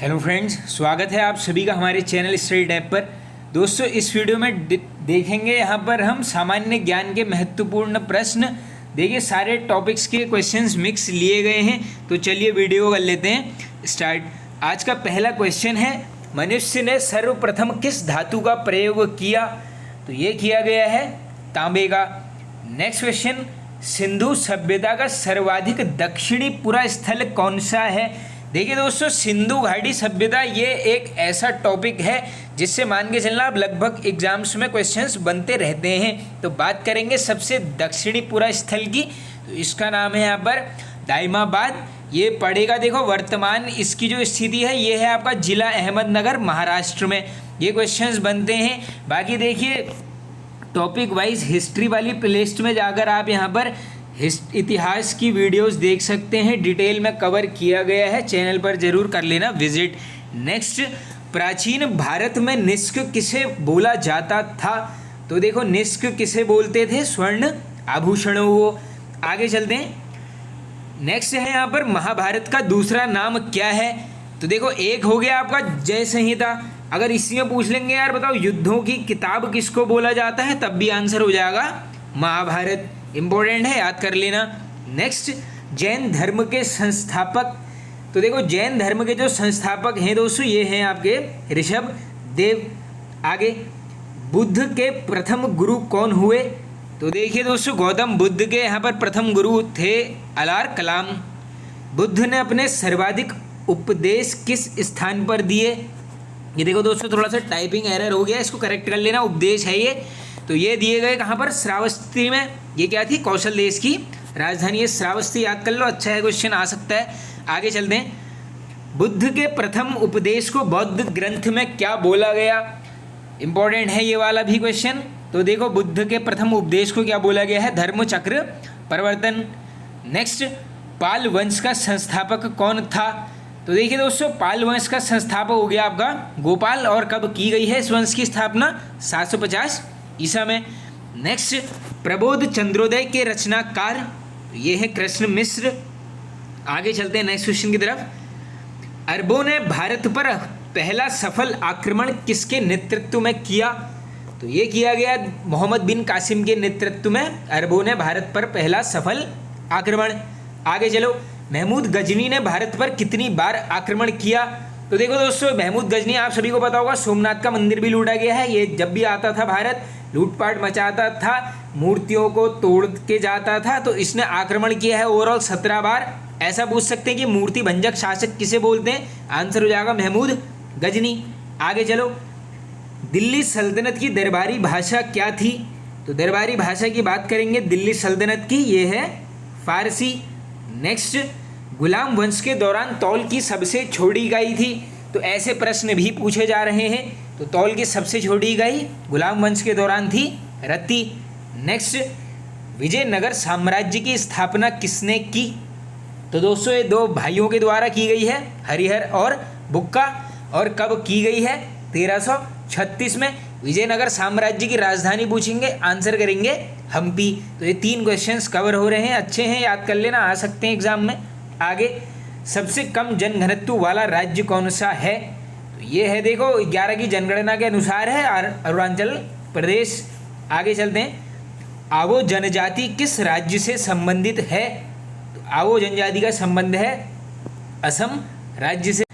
Hello friends, स्वागत है आप सभी का हमारे चैनल स्टडी टैब पर। दोस्तों, इस वीडियो में देखेंगे यहाँ पर हम सामान्य ज्ञान के महत्वपूर्ण प्रश्न। देखिए, सारे टॉपिक्स के क्वेश्चंस मिक्स लिए गए हैं, तो चलिए वीडियो कर लेते हैं स्टार्ट। आज का पहला क्वेश्चन है, मनुष्य ने सर्वप्रथम किस धातु का प्रयोग किया? तो ये किया गया है तांबे का। नेक्स्ट क्वेश्चन, सिंधु सभ्यता का सर्वाधिक दक्षिणी पुरा स्थल कौन सा है? देखिए दोस्तों, सिंधु घाटी सभ्यता ये एक ऐसा टॉपिक है जिससे मान के चलना आप लगभग एग्जाम्स में क्वेश्चंस बनते रहते हैं। तो बात करेंगे सबसे दक्षिणी पुरा स्थल की, तो इसका नाम है यहाँ पर दाइमाबाद। ये पड़ेगा, देखो वर्तमान इसकी जो स्थिति है ये है आपका जिला अहमदनगर महाराष्ट्र में। ये क्वेश्चंस बनते हैं। बाकी देखिए, टॉपिक वाइज हिस्ट्री वाली प्लेलिस्ट में जाकर आप यहाँ पर इतिहास की वीडियोस देख सकते हैं, डिटेल में कवर किया गया है, चैनल पर जरूर कर लेना विजिट। नेक्स्ट, प्राचीन भारत में निष्क किसे बोला जाता था? तो देखो, निष्क किसे बोलते थे? स्वर्ण आभूषणों को। आगे चलते हैं। नेक्स्ट है यहाँ पर महाभारत का दूसरा नाम क्या है? तो देखो, एक हो गया आपका जय संहिता। अगर इसी में पूछ लेंगे यार बताओ युद्धों की किताब किसको बोला जाता है, तब भी आंसर हो जाएगा महाभारत। इम्पोर्टेंट है, याद कर लेना। नेक्स्ट, जैन धर्म के संस्थापक। तो देखो, जैन धर्म के जो संस्थापक हैं दोस्तों, ये हैं आपके ऋषभ देव। आगे, बुद्ध के प्रथम गुरु कौन हुए? तो देखिए दोस्तों, गौतम बुद्ध के यहाँ पर प्रथम गुरु थे अलार कलाम। बुद्ध ने अपने सर्वाधिक उपदेश किस स्थान पर दिए? ये देखो दोस्तों, थोड़ा सा टाइपिंग एरर हो गया, इसको करेक्ट कर लेना। उपदेश है ये, तो ये दिए गए कहाँ पर? श्रावस्ती में। ये क्या थी? कौशल देश की राजधानी है श्रावस्ती। याद कर लो, अच्छा है, क्वेश्चन आ सकता है। आगे चलते हैं। बुद्ध के प्रथम उपदेश को बौद्ध ग्रंथ में क्या बोला गया? इंपॉर्टेंट है ये वाला भी क्वेश्चन। तो देखो, बुद्ध के प्रथम उपदेश को क्या बोला गया है? धर्म चक्र प्रवर्तन। नेक्स्ट, पाल वंश का संस्थापक कौन था? तो देखिए दोस्तों, पाल वंश का संस्थापक हो गया आपका गोपाल। और कब की गई है इस वंश की स्थापना? 750 ईसा में। नेक्स्ट, प्रबोध चंद्रोदय के रचनाकार, ये है कृष्ण मिश्र। आगे चलते हैं नेक्स्ट क्वेश्चन की तरफ। अरबों ने भारत पर पहला सफल आक्रमण किसके नेतृत्व में किया? तो ये किया गया मोहम्मद बिन कासिम के नेतृत्व में अरबों ने भारत पर पहला सफल आक्रमण। आगे चलो, महमूद गजनी ने भारत पर कितनी बार आक्रमण किया? तो देखो दोस्तों, महमूद गजनी आप सभी को पता होगा, सोमनाथ का मंदिर भी लूटा गया है। ये जब भी आता था भारत, लूटपाट मचाता था, मूर्तियों को तोड़ के जाता था, तो इसने आक्रमण किया है ओवरऑल 17 बार। ऐसा पूछ सकते हैं कि मूर्ति भंजक शासक किसे बोलते हैं? आंसर हो जाएगा महमूद गजनी। आगे चलो, दिल्ली सल्तनत की दरबारी भाषा क्या थी? तो दरबारी भाषा की बात करेंगे दिल्ली सल्तनत की, ये है फारसी। नेक्स्ट, गुलाम वंश के दौरान तौल की सबसे छोटी इकाई थी? तो ऐसे प्रश्न भी पूछे जा रहे हैं। तो तौल की सबसे छोटी इकाई गुलाम वंश के दौरान थी रत्ती। नेक्स्ट, विजयनगर साम्राज्य की स्थापना किसने की? तो दोस्तों, ये दो भाइयों के द्वारा की गई है, हरिहर और बुक्का। और कब की गई है? 1336 में। विजयनगर साम्राज्य की राजधानी पूछेंगे, आंसर करेंगे हम्पी। तो ये 3 क्वेश्चंस कवर हो रहे हैं, अच्छे हैं, याद कर लेना, आ सकते हैं एग्जाम में। आगे, सबसे कम जनघनत्व वाला राज्य कौन सा है? तो ये है, देखो 11 की जनगणना के अनुसार है अरुणाचल प्रदेश। आगे चलते हैं। आवो जनजाति किस राज्य से संबंधित है? तो आवो जनजाति का संबंध है असम राज्य से।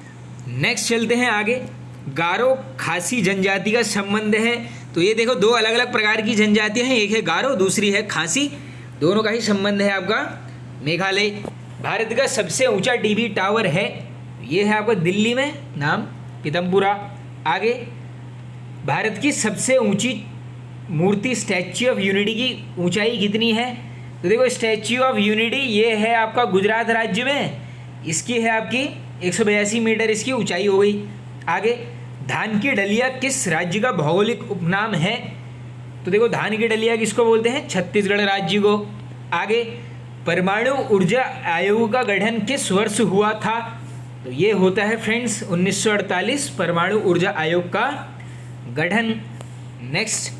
नेक्स्ट चलते हैं आगे। गारो खासी जनजाति का संबंध है। तो ये देखो, 2 अलग अलग प्रकार की जनजातियां हैं, एक है गारो, दूसरी है खासी। दोनों का ही संबंध है आपका मेघालय। भारत का सबसे ऊंचा टीवी टावर है, ये है आपका दिल्ली में, नाम पीतमपुरा। आगे, भारत की सबसे ऊंची मूर्ति स्टैच्यू ऑफ यूनिटी की ऊंचाई कितनी है? तो देखो, स्टैच्यू ऑफ यूनिटी ये है आपका गुजरात राज्य में, इसकी है आपकी 182 मीटर इसकी ऊंचाई हो गई। आगे, धान की डलिया किस राज्य का भौगोलिक उपनाम है? तो देखो, धान की डलिया किसको बोलते हैं? छत्तीसगढ़ राज्य को। आगे, परमाणु ऊर्जा आयोग का गठन किस वर्ष हुआ था? तो ये होता है फ्रेंड्स 1948, परमाणु ऊर्जा आयोग का गठन। नेक्स्ट,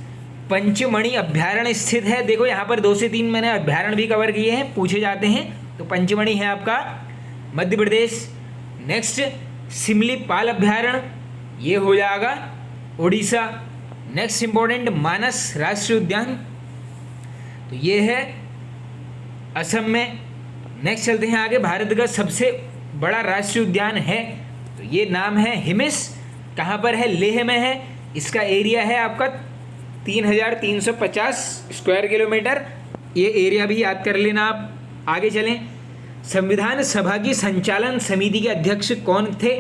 पंचमढ़ी अभ्यारण्य स्थित है। देखो, यहाँ पर 2 से 3 मैंने अभ्यारण्य भी कवर किए हैं, पूछे जाते हैं। तो पंचमढ़ी है आपका मध्य प्रदेश। नेक्स्ट, सिमलीपाल अभ्यारण्य, ये हो जाएगा उड़ीसा। नेक्स्ट इंपॉर्टेंट मानस राष्ट्रीय उद्यान, तो ये है असम में। नेक्स्ट चलते हैं आगे, भारत का सबसे बड़ा राष्ट्रीय उद्यान है, तो ये नाम है हिमिस। कहाँ पर है? लेह में है। इसका एरिया है आपका 3350 स्क्वायर किलोमीटर, ये एरिया भी याद कर लेना आप। आगे चलें, संविधान सभा की संचालन समिति के अध्यक्ष कौन थे?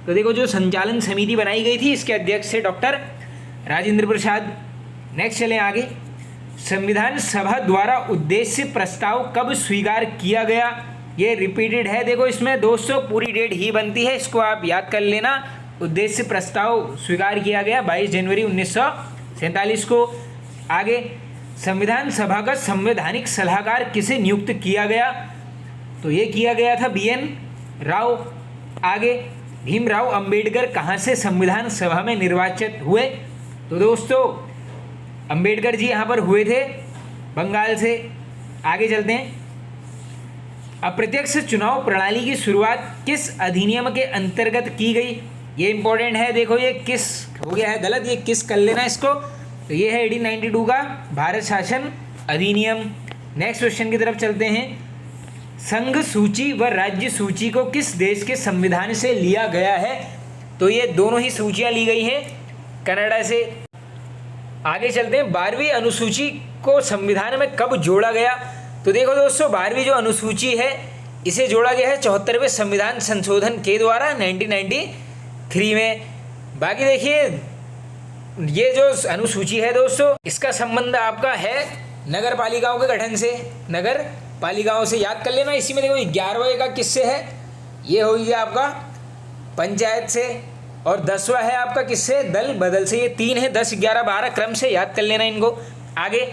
तो देखो, जो संचालन समिति बनाई गई थी इसके अध्यक्ष थे डॉक्टर राजेंद्र प्रसाद। नेक्स्ट चलें आगे, संविधान सभा द्वारा उद्देश्य प्रस्ताव कब स्वीकार किया गया? ये रिपीटेड है, देखो इसमें दोस्तों पूरी डेट ही बनती है, इसको आप याद कर लेना। उद्देश्य प्रस्ताव स्वीकार किया गया 22 जनवरी 1947 को। आगे, संविधान सभा का संवैधानिक सलाहकार किसे नियुक्त किया गया? तो ये किया गया था BN राव। आगे, भीमराव अंबेडकर कहाँ से संविधान सभा में निर्वाचित हुए? तो दोस्तों अंबेडकर जी यहाँ पर हुए थे बंगाल से। आगे चलते हैं, अप्रत्यक्ष चुनाव प्रणाली की शुरुआत किस अधिनियम के अंतर्गत की गई? ये इंपॉर्टेंट है, देखो ये किस हो गया है गलत, ये किस कर लेना इसको। तो ये है 1892 का भारत शासन अधिनियम। नेक्स्ट क्वेश्चन की तरफ चलते हैं, संघ सूची व राज्य सूची को किस देश के संविधान से लिया गया है? तो ये दोनों ही सूचियां ली गई हैं कनाडा से। आगे चलते हैं, 12वीं अनुसूची को संविधान में कब जोड़ा गया? तो देखो दोस्तों, 12वीं जो अनुसूची है इसे जोड़ा गया है 74वें संविधान संशोधन के द्वारा 1993 में। बाकी देखिए, ये जो अनुसूची है दोस्तों, इसका संबंध आपका है नगर पालिकाओं के गठन से, नगर पालिकाओं से याद कर लेना। इसी में देखो 11वां का किससे है? ये हो गया आपका पंचायत से, और 10वां है आपका किससे? दल बदल से। ये 3 है, 10, 11, 12 क्रम से याद कर लेना इनको। आगे,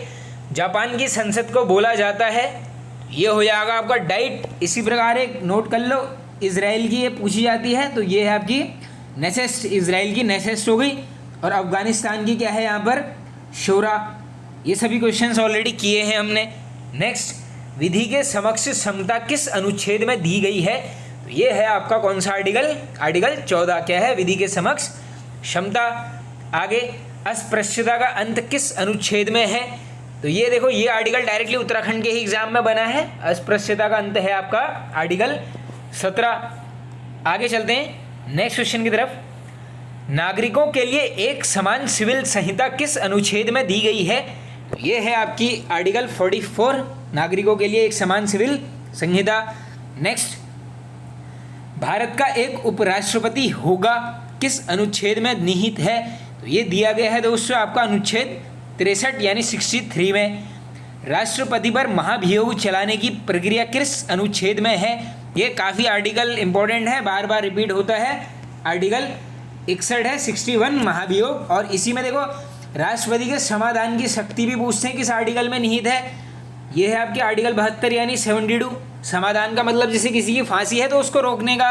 जापान की संसद को बोला जाता है, ये हो जाएगा आपका डाइट। इसी प्रकार एक नोट कर लो, इजराइल की ये पूछी जाती है, तो ये है आपकी नेसेस्ट, इजराइल की नेसेस्ट हो गई। और अफगानिस्तान की क्या है यहाँ पर? शोरा। ये सभी क्वेश्चंस ऑलरेडी किए हैं हमने। नेक्स्ट, विधि के समक्ष क्षमता किस अनुच्छेद में दी गई है? तो ये है आपका कौन सा आर्टिकल? आर्टिकल 14 क्या है? विधि के समक्ष क्षमता। आगे, अस्पृश्यता का अंत किस अनुच्छेद में है? तो ये देखो, ये आर्टिकल डायरेक्टली उत्तराखंड के ही एग्जाम में बना है। अस्पृश्यता का अंत है आपका आर्टिकल 17। आगे चलते हैं नेक्स्ट क्वेश्चन की तरफ, नागरिकों के लिए एक समान सिविल संहिता किस अनुच्छेद में दी गई है? तो ये है आपकी आर्टिकल 44, नागरिकों के लिए एक समान सिविल संहिता। नेक्स्ट, भारत का एक उपराष्ट्रपति होगा किस अनुच्छेद में निहित है? तो ये दिया गया है दोस्तों आपका अनुच्छेद 63 यानी 63 में। राष्ट्रपति पर महाभियोग चलाने की प्रक्रिया किस अनुच्छेद में है? ये काफ़ी आर्टिकल इंपॉर्टेंट है, बार बार रिपीट होता है। आर्टिकल 61 है, 61 महाभियोग। और इसी में देखो, राष्ट्रपति के समाधान की शक्ति भी पूछते हैं किस आर्टिकल में निहित है? ये है आपकी आर्टिकल 72 यानी 72। समाधान का मतलब जैसे किसी की फांसी है तो उसको रोकने का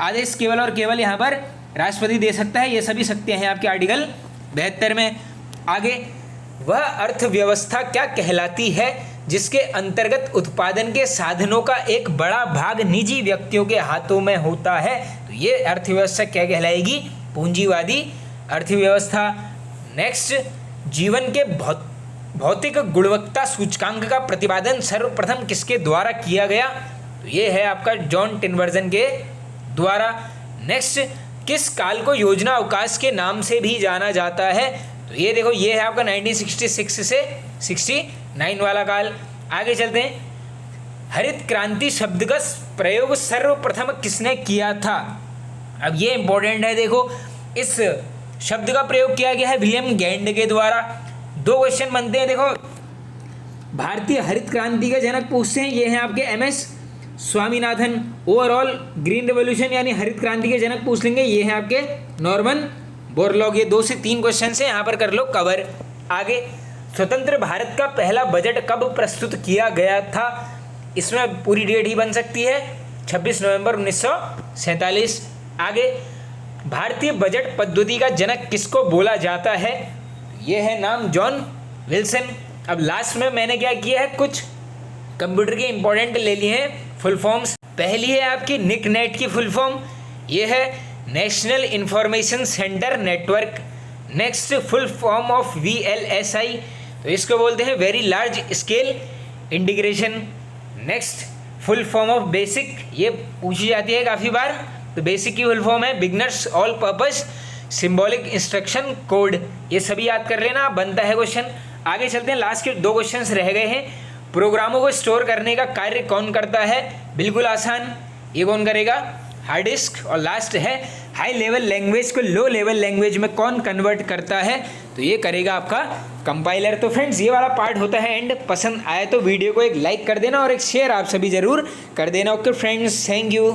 आदेश केवल और केवल यहाँ पर राष्ट्रपति दे सकता है। ये सभी शक्तियाँ हैं आपके आर्टिकल 72 में। आगे, वह अर्थव्यवस्था क्या कहलाती है जिसके अंतर्गत उत्पादन के साधनों का एक बड़ा भाग निजी व्यक्तियों के हाथों में होता है? तो ये अर्थव्यवस्था क्या कहलाएगी? पूंजीवादी अर्थव्यवस्था। नेक्स्ट, जीवन के भौतिक गुणवत्ता सूचकांक का प्रतिपादन सर्वप्रथम किसके द्वारा किया गया? तो ये है आपका जॉन टिनबर्जन के द्वारा। नेक्स्ट, किस काल को योजना अवकाश के नाम से भी जाना जाता है? तो ये देखो, ये है आपका 1966 से 69 वाला काल। आगे चलते हैं, हरित क्रांति शब्द का प्रयोग सर्वप्रथम किसने किया था? अब ये इंपॉर्टेंट है, देखो इस शब्द का प्रयोग किया गया है विलियम गैंड के द्वारा। 2 क्वेश्चन बनते हैं, देखो भारतीय हरित क्रांति के जनक पूछते हैं, ये हैं आपके MS Swaminathan. Overall green revolution यानी हरित क्रांति के जनक पूछ लेंगे, ये हैं आपके नॉर्मन बोरलॉग। ये 2 से 3 क्वेश्चन से यहाँ पर कर लो कवर। आगे, स्वतंत्र भारत का पहला बजट कब प्रस्तुत किया गया था? इसमें पूरी डेट ही बन सकती है, 26 नवंबर 1947। आगे, भारतीय बजट पद्धति का जनक किसको बोला जाता है? ये है नाम जॉन विल्सन। अब लास्ट में मैंने क्या किया है, कुछ कंप्यूटर के इंपॉर्टेंट ले लिए हैं फुल फॉर्म्स। पहली है आपकी निक नेट की फुल फॉर्म, ये है national information centre network. Next, full form of VLSI, तो इसको बोलते हैं very large scale integration. Next, full form of basic, ये पूछी जाती है काफ़ी बार, तो बेसिक की फुल फॉर्म है beginners all purpose symbolic instruction code. ये सभी याद कर लेना, बनता है क्वेश्चन। आगे चलते हैं, लास्ट के 2 क्वेश्चंस रह गए हैं। प्रोग्रामों को स्टोर करने का कार्य कौन करता है? बिल्कुल आसान, ये कौन करेगा? Hard disk. और लास्ट है, हाई लेवल लैंग्वेज को लो लेवल लैंग्वेज में कौन कन्वर्ट करता है? तो ये करेगा आपका कंपाइलर। तो फ्रेंड्स, ये वाला पार्ट होता है एंड। पसंद आए तो वीडियो को एक लाइक कर देना और एक शेयर आप सभी जरूर कर देना। Okay friends, thank you.